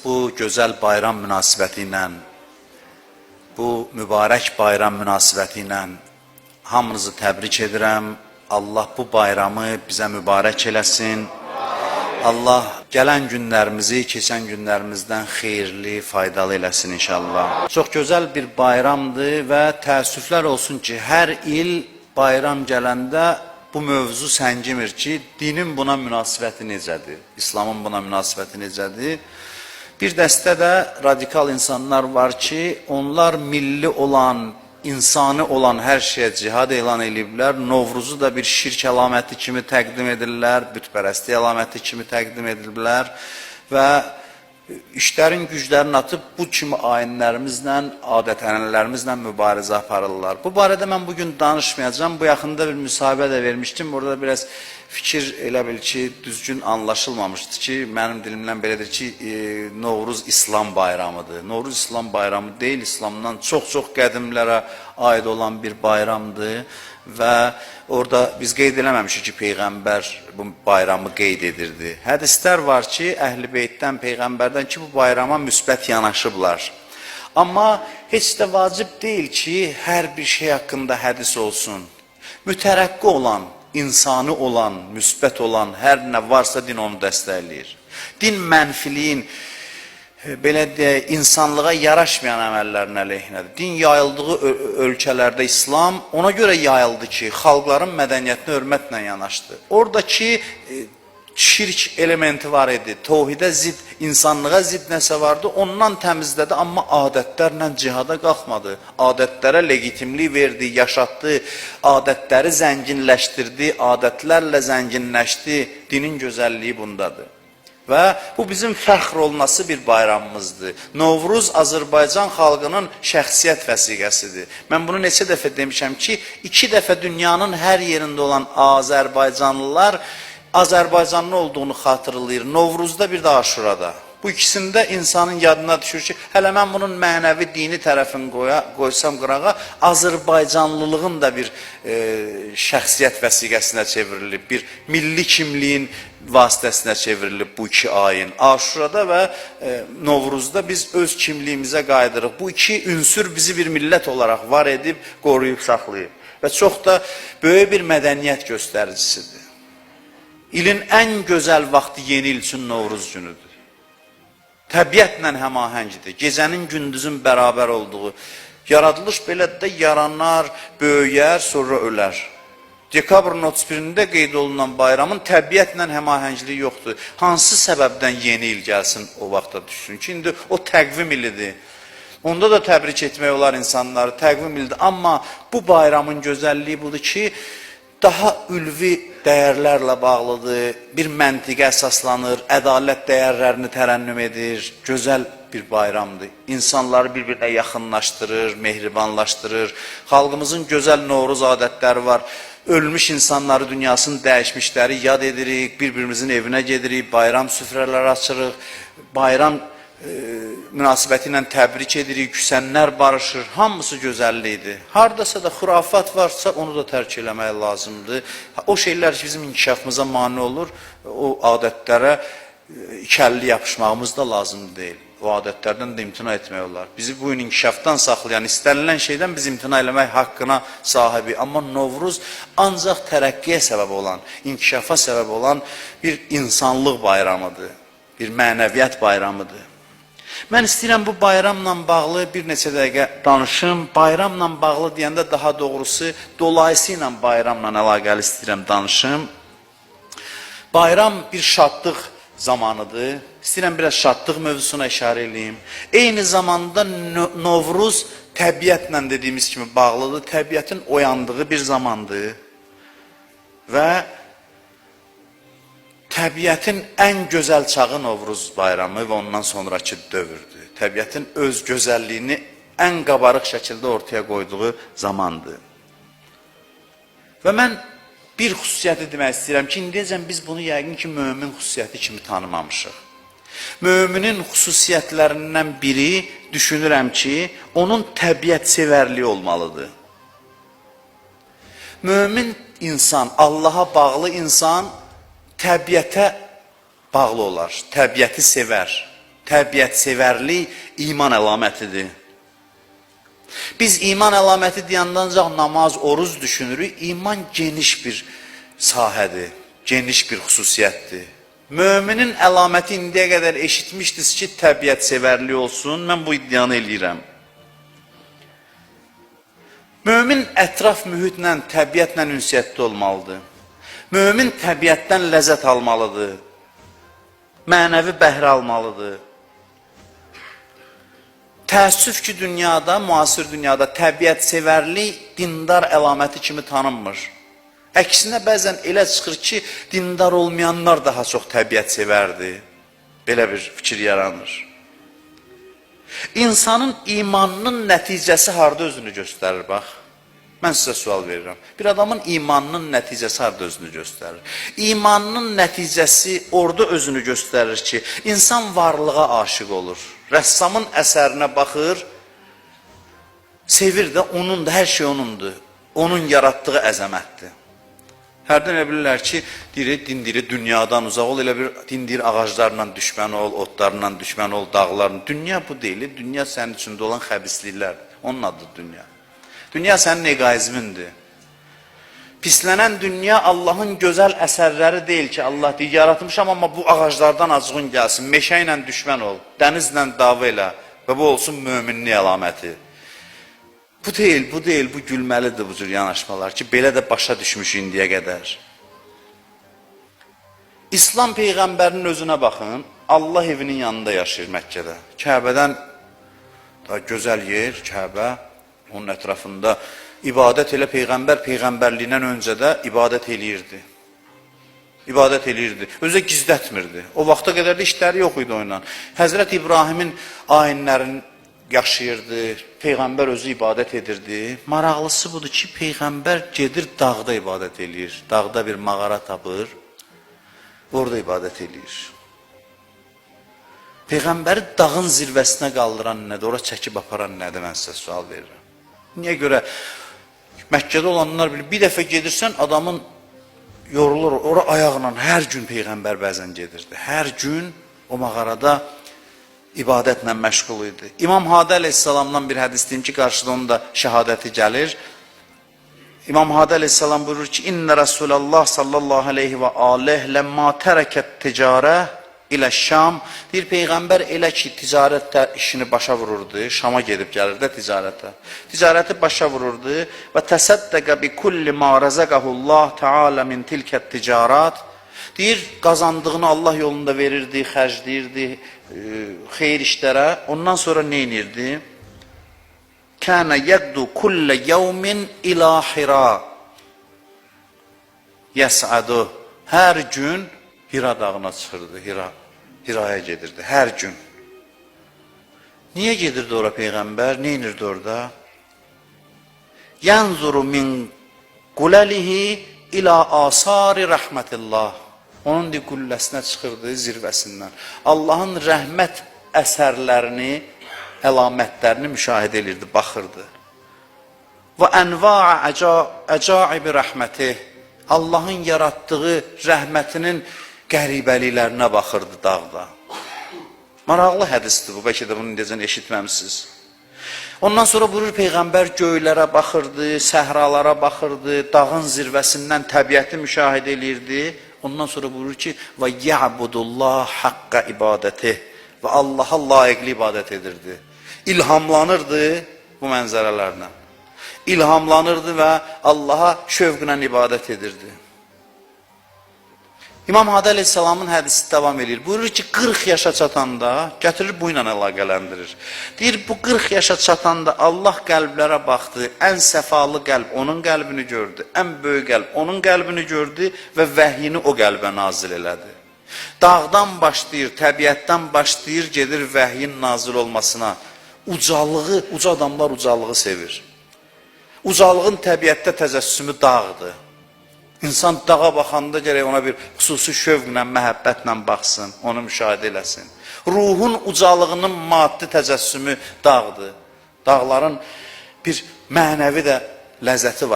bu gözəl bayram münasibəti ilə, bu mübarək bayram münasibəti ilə hamınızı təbrik edirəm. Allah bu bayramı bizə mübarək eləsin. Allah gələn günlərimizi, keçən günlərimizdən xeyirli, faydalı eləsin inşallah. Çox gözəl bir bayramdır və təəssüflər olsun ki, hər il bayram gələndə bu mövzu səngimir ki, dinin buna münasibəti necədir, İslamın buna münasibəti necədir. Bir dəstə də radikal insanlar var ki, onlar milli olan, insani olan hər şeyə cihad elan ediblər. Novruzu da bir şirk əlaməti kimi təqdim edirlər, bütpərəstlik əlaməti kimi təqdim ediblər və işlərin güclərini atıb bu kimi ayinlərimizlə, adət-ənənələrimizlə mübarizə aparırlar. Bu barədə mən bugün danışmayacağım. Bu yaxında bir müsahibə də vermişdim. Burada biraz fikir elə bil ki, düzgün anlaşılmamışdı ki, mənim dilimdən belədir ki, Novruz İslam bayramıdır. Novruz İslam bayramı deyil, İslamdan çox-çox qədimlərə aid olan bir bayramdır və orada biz qeyd eləməmişik ki, Peyğəmbər bu bayramı qeyd edirdi. Hədislər var ki, Əhl-i Beytdən, Peyğəmbərdən ki, bu bayrama müsbət yanaşıblar. Amma heç də vacib deyil ki, hər bir şey haqqında hədis olsun. Mütərəqqi olan, insani olan, müsbət olan hər nə varsa din onu dəstəkləyir. Din mənfiliyin, belə deyək, insanlığa yaraşmayan əməllərin əleyhinədir. Din yayıldığı ölkələrdə İslam ona görə yayıldı ki, xalqların mədəniyyətinə hörmətlə yanaşdı. Oradakı şirk elementi var idi, tohidə zid, insanlığa zid nəsə vardı, ondan təmizlədi, amma adətlərlə cihada qalxmadı. Adətlərə legitimlik verdi, yaşatdı, adətləri zənginləşdirdi, adətlərlə zənginləşdi, dinin gözəlliyi bundadır. Və bu bizim fəxr olması bir bayramımızdır. Novruz Azərbaycan xalqının şəxsiyyət vəsiqəsidir. Mən bunu neçə dəfə demişəm ki, 2 dəfə dünyanın hər yerində olan Azərbaycanlılar Azərbaycanlı olduğunu xatırlayır. Novruzda bir də Aşurada. Bu ikisində insanın yadına düşür ki, hələ mən bunun mənəvi dini tərəfini qoysam qırağa, Azərbaycanlılığın da bir şəxsiyyət vəsiqəsinə çevrilib, bir milli kimliyin vasitəsinə çevrilib bu 2 ayin. Aşurada və Novruzda biz öz kimliyimizə qayıdırıq. Bu 2 ünsür bizi bir millət olaraq var edib, qoruyub, saxlayıb. Və çox da böyük bir mədəniyyət göstəricisidir. İlin ən gözəl vaxtı yeni il üçün Novruz günüdür. Təbiətlə həmahəngdir. Gecənin gündüzün bərabər olduğu. Yaradılış belədə yaranar, böyüyər, sonra ölər. Dekabrın 31-də qeyd olunan bayramın təbiətlə həmahəngiliyi yoxdur. Hansı səbəbdən yeni il gəlsin o vaxta düşsün ki, indi o təqvim ilidir. Onda da təbrik etmək olar insanları, təqvim ilidir. Amma bu bayramın gözəlliyi budur ki, daha ülvi dəyərlərlə bağlıdır, bir məntiqə əsaslanır, ədalət dəyərlərini tərənnüm edir, gözəl bir bayramdır. İnsanları bir-birinə yaxınlaşdırır, mehribanlaşdırır. Xalqımızın gözəl Novruz adətləri var. Ölmüş insanları, dünyasını dəyişmişləri yad edirik, bir-birimizin evinə gedirik, bayram süfrələri açırıq, bayram münasibəti ilə təbrik edirik, küsənlər barışır, hamısı gözəllikdir. Haradasa da xurafat varsa onu da tərk eləmək lazımdır. O şeylər ki, bizim inkişafımıza mane olur, o adətlərə ikəlli yapışmağımız da lazım deyil. O adətlərdən də imtina etmək olar. Bizi bu gün inkişafdan saxlayan, istənilən şeydən biz imtina eləmək haqqına sahibi. Amma Novruz ancaq tərəqqiyə səbəb olan, inkişafa səbəb olan bir insanlıq bayramıdır, bir mənəviyyat bayramıdır. Mən istəyirəm bu bayramla bağlı bir neçə dəqiqə danışım. Bayramla bağlı deyəndə daha doğrusu dolayısıyla bayramla əlaqəli istəyirəm danışım. Bayram bir şadlıq zamanıdır. İstəyirəm biraz şadlıq mövzusuna işarə edeyim. Eyni zamanda Novruz təbiətlə dediyimiz kimi bağlıdır. Təbiətin oyandığı bir zamandır. Və təbiətin ən gözəl çağı Novruz bayramı və ondan sonraki dövrdür. Təbiətin öz gözəlliyini ən qabarıq şəkildə ortaya qoyduğu zamandır. Və mən bir xüsusiyyəti demək istəyirəm ki, indiyəcən biz bunu yəqin ki, mömin xüsusiyyəti kimi tanımamışıq. Möminin xüsusiyyətlərindən biri düşünürəm ki, onun təbiət sevərliyi olmalıdır. Mömin insan, Allaha bağlı insan təbiətə bağlı olar, təbiəti sevər. Təbiətsevərlik iman əlamətidir. Biz iman əlaməti deyəndə ancaq namaz, oruz düşünürük. İman geniş bir sahədir, geniş bir xüsusiyyətdir. Müminin əlaməti indiyə qədər eşitmişdiniz ki, təbiətsevərlik olsun. Mən bu iddianı eləyirəm. Mömin ətraf mühitlə, təbiətlə ünsiyyətdə olmalıdır. Mömin təbiətdən ləzzət almalıdır. Mənəvi bəhrə almalıdır. Təəssüf ki, dünyada, müasir dünyada təbiətsevərlik dindar əlaməti kimi tanınmır. Əksinə bəzən elə çıxır ki, dindar olmayanlar daha çox təbiətsevərdir. Belə bir fikir yaranır. İnsanın imanının nəticəsi harada özünü göstərir, bax. Mən sizə sual verirəm. Bir adamın imanının nəticəsi harada özünü göstərir? İmanının nəticəsi orada özünü göstərir ki, insan varlığa aşiq olur. Rəssamın əsərinə baxır, sevir də onundur, hər şey onundur. Onun yaratdığı əzəmətdir. Hərdən elə bilirlər ki, din dili dünyadan uzaq ol, elə bir din dili ağaclarla düşmən ol, otlarla düşmən ol, dağlarla. Dünya bu deyil, dünya sənin içində olan xəbisliklərdir. Onun adı dünya. Dünya sənin egoizmindir. Pislənən dünya Allahın gözəl əsərləri deyil ki, Allah deyir, yaratmışam, amma bu ağaclardan acığın gəlsin, meşə ilə düşmən ol, dənizlə dava elə və bu olsun möminlik əlaməti. Bu deyil, bu gülməlidir bu cür yanaşmalar ki, belə də başa düşmüş indiyə qədər. İslam Peyğəmbərinin özünə baxın, Allah evinin yanında yaşayır Məkkədə. Kəbədən daha gözəl yer, Kəbə, onun ətrafında ibadət elə Peyğəmbər Peyğəmbərliyindən öncə də ibadət eləyirdi. İbadət eləyirdi, özə gizlətmirdi. O vaxta qədər də işləri yox idi onunla. Həzrət İbrahimin ayinlərini yaşayırdı, Peyğəmbər özü ibadət edirdi. Maraqlısı budur ki, Peyğəmbər gedir dağda ibadət eləyir. Dağda bir mağara tapır, orada ibadət eləyir. Peyğəmbəri dağın zirvəsinə qaldıran nədir, ora çəkib aparan nədir, mən sizə sual verirəm. Niyə görə? Məkkədə olanlar bilir, bir dəfə gedirsən, adamın yorulur, ora ayaqla hər gün Peyğəmbər bəzən gedirdi. Hər gün o mağarada ibadətlə məşğul idi. İmam Hadi əleyhissalamdan bir hədis deyim ki, qarşıda onun da şəhadəti gəlir. İmam Hadi əleyhissalam buyurur ki, İnnə Rasulallah sallallahu aleyhi və aleyh ləmmə tərəkət ticarə ilə Şam. Deyir, Peyğəmbər elə ki, ticarətdə işini başa vururdu, Şama gedib gəlirdi ticarətə. Ticarəti başa vururdu və təsəddəqə bi kulli ma rəzəqəhullah Teala min tilkət ticarat. Deyir, qazandığını Allah yolunda verirdi, xərcləyirdi, xeyir işlərə. Ondan sonra nə inirdi? Kənə yəqdu kullə yevmin ilə Hira. Yəsədu. Hər gün Hira dağına çıxırdı, Hiraya gedirdi, hər gün. Niyə gedirdi ora Peyğəmbər? Nə inirdi orada? Yənzuru min quləlihi ilə asari rəhmətillah. Onun qülləsinə çıxırdı, zirvəsindən. Allahın rəhmət əsərlərini, əlamətlərini müşahidə edirdi, baxırdı. Və ənva'a əcaibi rəhməti. Allahın yaratdığı rəhmətinin qəribəliklərinə baxırdı dağda. Maraqlı hədisdir bu, bəlkə də bunu necə eşitməmişsiniz. Ondan sonra buyurur Peyğəmbər göylərə baxırdı, səhralara baxırdı, dağın zirvəsindən təbiəti müşahidə edirdi. Ondan sonra buyurur ki, və ya'budullah haqqa ibadəti və Allaha layiqli ibadət edirdi. İlhamlanırdı bu mənzərələrlə. İlhamlanırdı və Allaha şövqlə ibadət edirdi. İmam Hadi əleyhissalamın hədisi davam edir. Buyurur ki, 40 yaşa çatanda, gətirir bu ilə əlaqələndirir. Deyir, bu 40 yaşa çatanda Allah qəlblərə baxdı, ən səfalı qəlb onun qəlbini gördü, ən böyük qəlb onun qəlbini gördü və vəhyini o qəlbə nazil elədi. Dağdan başlayır, təbiətdən başlayır, gedir vəhyin nazil olmasına. Ucalığı, uca adamlar ucalığı sevir. Ucalığın təbiətdə təcəssümü dağdır. İnsan dağa baxanda gərək ona bir xüsusi şövqlə, məhəbbətlə baxsın, onu müşahidə eləsin. Ruhun ucalığının maddi təcəssümü dağdır. Dağların bir mənəvi də ləzzəti var.